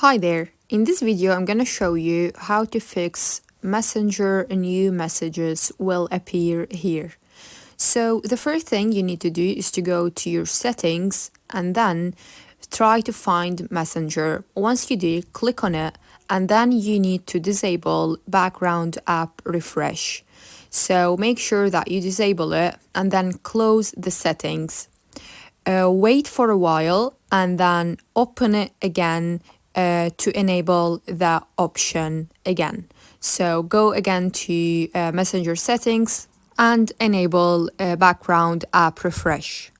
Hi there. In this video, I'm going to show you how to fix Messenger new messages will appear here. So the first thing you need to do is to go to your settings and then try to find Messenger. Once you do, click on it and then you need to disable background app refresh. So make sure that you disable it and then close the settings. Wait for a while and then open it again to enable the option again. So go again to Messenger settings and enable background app refresh.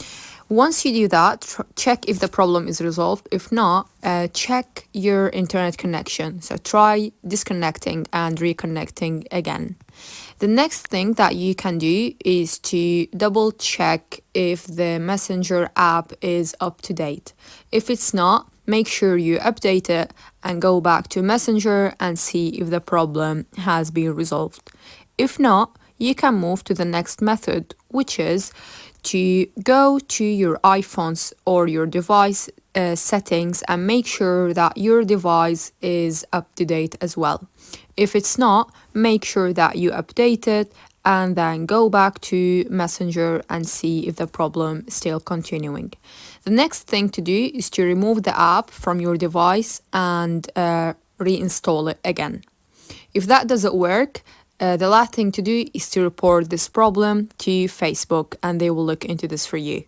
Once you do that, check if the problem is resolved. If not, check your internet connection. So try disconnecting and reconnecting again. The next thing that you can do is to double check if the Messenger app is up to date. If it's not, make sure you update it and go back to Messenger and see if the problem has been resolved. If not, you can move to the next method, which is to go to your iPhones or your device settings and make sure that your device is up to date as well. If it's not, make sure that you update it and then go back to Messenger and see if the problem is still continuing. The next thing to do is to remove the app from your device and reinstall it again. If that doesn't work, the last thing to do is to report this problem to Facebook and they will look into this for you.